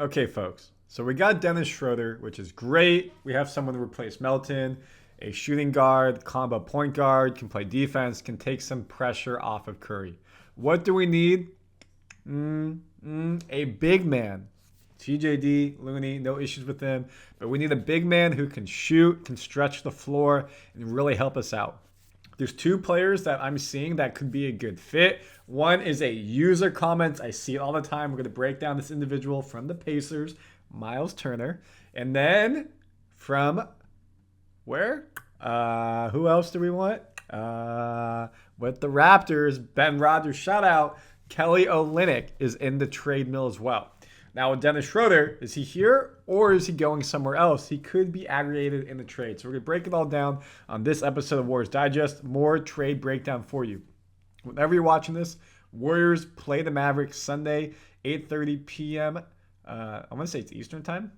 Okay, folks. So we got Dennis Schroder, which is great. We have someone to replace Melton, a shooting guard, combo point guard, can play defense, can take some pressure off of Curry. What do we need? A big man. TJD, Looney, no issues with him. But we need a big man who can shoot, can stretch the floor, and really help us out. There's two players that I'm seeing that could be a good fit. One is a user comment. I see it all the time. We're going to break down this individual from the Pacers, Myles Turner. And then from where? Who else do we want? With the Raptors, Ben Rogers, shout out. Kelly Olynyk is in the trade mill as well. Now with Dennis Schroder, is he here or is he going somewhere else? He could be aggregated in the trade. So we're going to break it all down on this episode of Warriors Digest. More trade breakdown for you. Whenever you're watching this, Warriors play the Mavericks Sunday, 8:30 p.m. I want to say it's Eastern time.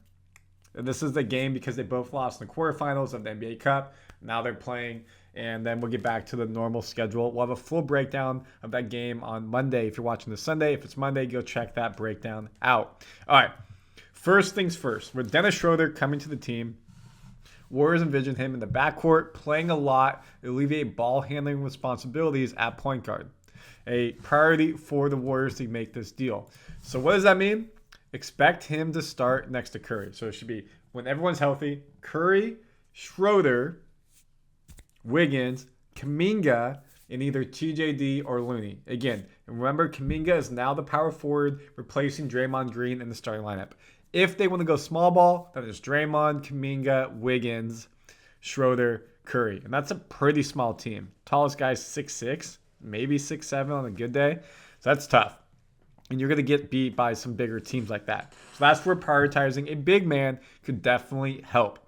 And this is the game because they both lost in the quarterfinals of the NBA Cup. Now they're playing, and then we'll get back to the normal schedule. We'll have a full breakdown of that game on Monday. If you're watching this Sunday, if it's Monday, go check that breakdown out. All right, first things first. With Dennis Schroder coming to the team, Warriors envision him in the backcourt, playing a lot, alleviate ball handling responsibilities at point guard. A priority for the Warriors to make this deal. So what does that mean? Expect him to start next to Curry. So it should be when everyone's healthy, Curry, Schroder, Wiggins, Kuminga, and either TJD or Looney. Again, remember Kuminga is now the power forward replacing Draymond Green in the starting lineup. If they want to go small ball, then it's Draymond, Kuminga, Wiggins, Schroder, Curry. And that's a pretty small team. Tallest guy's 6'6", maybe 6'7" on a good day. So that's tough. And you're going to get beat by some bigger teams like that. So that's where prioritizing a big man could definitely help.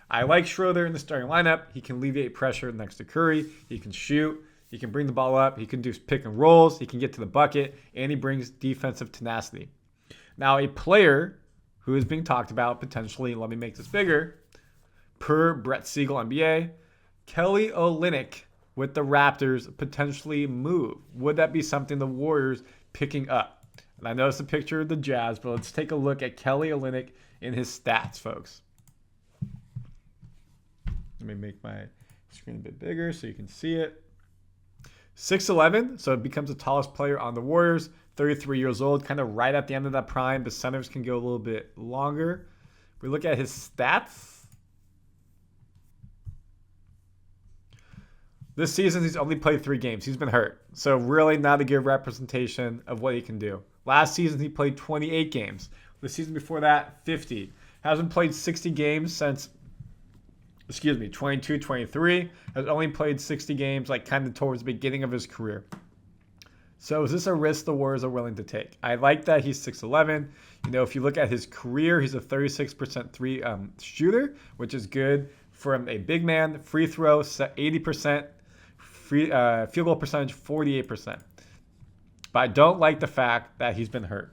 I like Schroder in the starting lineup. He can alleviate pressure next to Curry. He can shoot. He can bring the ball up. He can do pick and rolls. He can get to the bucket. And he brings defensive tenacity. Now, a player who is being talked about potentially, let me make this bigger, per Brett Siegel NBA, Kelly Olynyk with the Raptors potentially move. Would that be something the Warriors picking up? And I noticed a picture of the Jazz, but let's take a look at Kelly Olynyk in his stats, folks. Let me make my screen a bit bigger so you can see it. 6'11", so it becomes the tallest player on the Warriors. 33 years old, kind of right at the end of that prime, but centers can go a little bit longer. If we look at his stats, this season he's only played 3 games. He's been hurt, so really not a good representation of what he can do. Last season, he played 28 games. The season before that, 50. Hasn't played 60 games since, 22-23. Has only played 60 games, like kind of towards the beginning of his career. So is this a risk the Warriors are willing to take? I like that he's 6'11". You know, if you look at his career, he's a 36% three shooter, which is good from a big man. Free throw, 80%. Field goal percentage, 48%. But I don't like the fact that he's been hurt.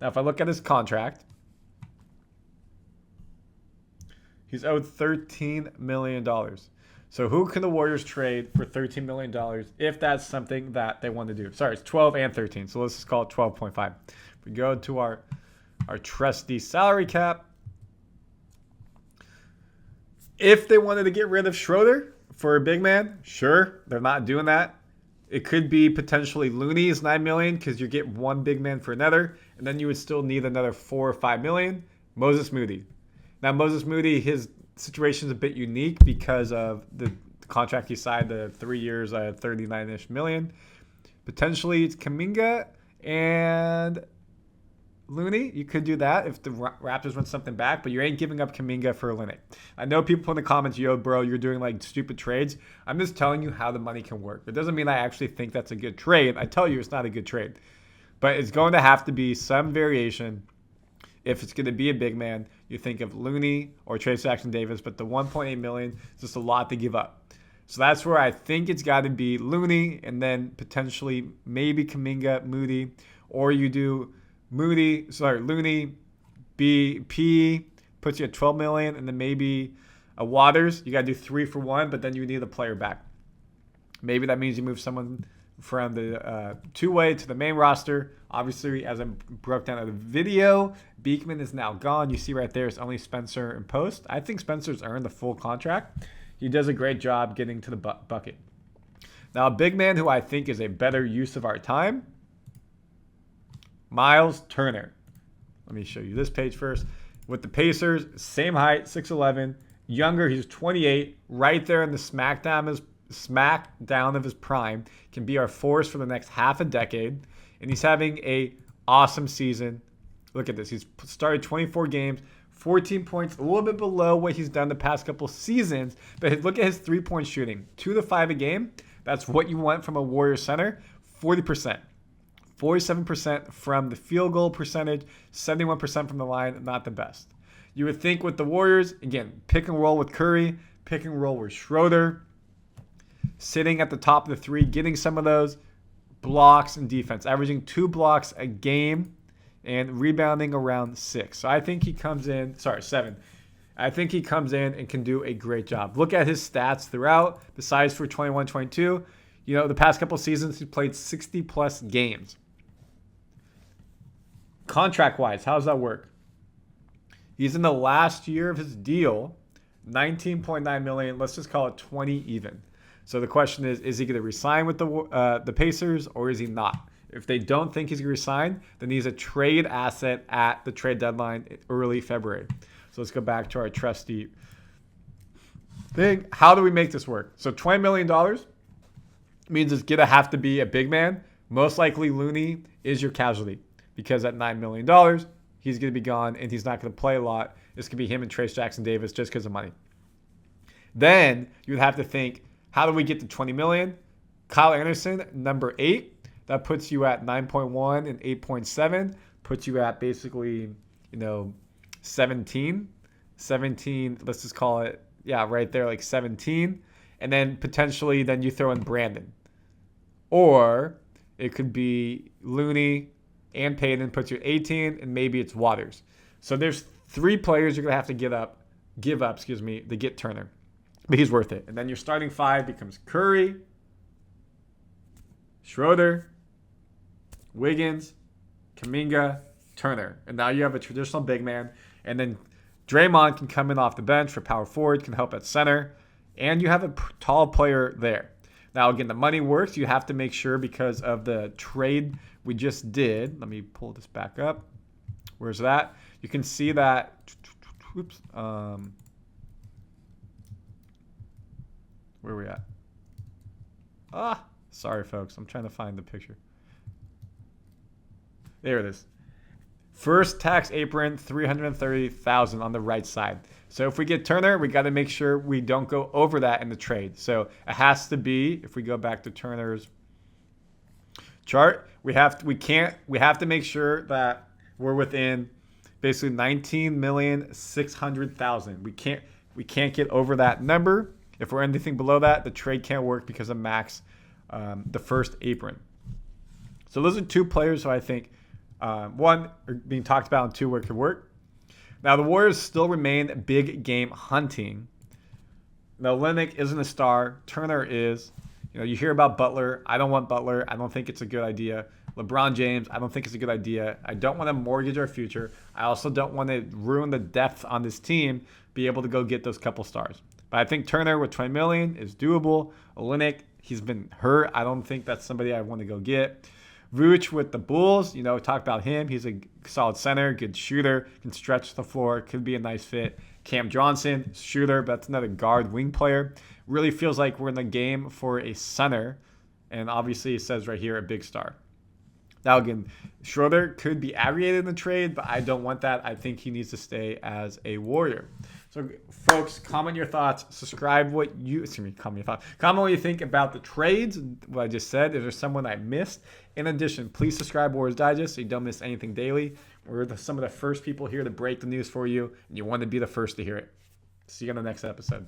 Now, if I look at his contract, he's owed $13 million. So who can the Warriors trade for $13 million if that's something that they want to do? Sorry, it's 12 and 13. So let's just call it 12.5. If we go to our trusty salary cap, if they wanted to get rid of Schroder for a big man, sure, they're not doing that. It could be potentially Looney's $9 million because you get one big man for another, and then you would still need another $4 or $5 million. Moses Moody. Now, Moses Moody, his situation is a bit unique because of the contract he signed, the 3 years, 39-ish million. Potentially, it's Kuminga and Looney. You could do that if the Raptors want something back, but you ain't giving up Kuminga for Olynyk. I know people in the comments, yo, bro, you're doing like stupid trades. I'm just telling you how the money can work. It doesn't mean I actually think that's a good trade. I tell you it's not a good trade. But it's going to have to be some variation. If it's going to be a big man, you think of Looney or Trayce Jackson-Davis, but the $1.8 million is just a lot to give up. So that's where I think it's got to be Looney and then potentially maybe Kuminga, Moody, or you do Looney, BP puts you at $12 million, and then maybe a Waters. You got to do 3 for 1, but then you need a player back. Maybe that means you move someone from the two-way to the main roster. Obviously, as I broke down in the video, Beekman is now gone. You see right there, it's only Spencer and Post. I think Spencer's earned the full contract. He does a great job getting to the bucket. Now, a big man who I think is a better use of our time, Myles Turner. Let me show you this page first. With the Pacers, same height, 6'11", younger, he's 28, right there in the smackdown of his prime, can be our force for the next half a decade, and he's having a awesome season. Look at this. He's started 24 games, 14 points, a little bit below what he's done the past couple seasons, but look at his three-point shooting, 2 to 5 a game. That's what you want from a Warrior center, 40%. 47% from the field goal percentage, 71% from the line, not the best. You would think with the Warriors, again, pick and roll with Curry, pick and roll with Schroder, sitting at the top of the three, getting some of those blocks and defense, averaging 2 blocks a game and rebounding around 6. So I think he comes in, 7. I think he comes in and can do a great job. Look at his stats throughout, besides for 21-22. The past couple seasons, he played 60-plus games. Contract-wise, how does that work? He's in the last year of his deal, $19.9 million. Let's just call it 20 even. So the question is he going to resign with the Pacers or is he not? If they don't think he's going to resign, then he's a trade asset at the trade deadline early February. So let's go back to our trusty thing. How do we make this work? So $20 million means it's going to have to be a big man. Most likely Looney is your casualty because at $9 million, he's going to be gone and he's not going to play a lot. It's going to be him and Trayce Jackson-Davis just because of money. Then you would have to think, how do we get to $20 million? Kyle Anderson, number 8. That puts you at 9.1 and 8.7. Puts you at basically, 17. 17, let's just call it, right there, like 17. And then potentially then you throw in Brandin. Or it could be Looney and Payton puts you at 18, and maybe it's Waters. So there's 3 players you're going to have to give up to get Turner. But he's worth it. And then your starting 5 becomes Curry, Schroder, Wiggins, Kuminga, Turner. And now you have a traditional big man. And then Draymond can come in off the bench for power forward, can help at center. And you have a tall player there. Now, again, the money works. You have to make sure because of the trade we just did. Let me pull this back up. Where's that? You can see that. Oops. Where are we at? Sorry, folks. I'm trying to find the picture. There it is. First tax apron, $330,000 on the right side. So if we get Turner, we got to make sure we don't go over that in the trade. So it has to be, if we go back to Turner's chart, we have to make sure that we're within basically $19,600,000. We can't get over that number. If we're anything below that, the trade can't work because of max the first apron. So those are 2 players who I think, one, are being talked about, and 2, where it could work. Now, the Warriors still remain big game hunting. Now, Olynyk isn't a star. Turner is. You hear about Butler. I don't want Butler. I don't think it's a good idea. LeBron James, I don't think it's a good idea. I don't want to mortgage our future. I also don't want to ruin the depth on this team, be able to go get those couple stars. But I think Turner with $20 million is doable. Olynyk, he's been hurt. I don't think that's somebody I want to go get. Vooch with the Bulls, talk about him. He's a solid center, good shooter, can stretch the floor, could be a nice fit. Cam Johnson, shooter, but that's another guard wing player. Really feels like we're in the game for a center. And obviously it says right here, a big star. Now again, Schroder could be aggregated in the trade, but I don't want that. I think he needs to stay as a Warrior. So, folks, comment your thoughts. Comment what you think about the trades, what I just said. Is there someone I missed? In addition, please subscribe Warriors Digest so you don't miss anything daily. We're some of the first people here to break the news for you, and you want to be the first to hear it. See you on the next episode.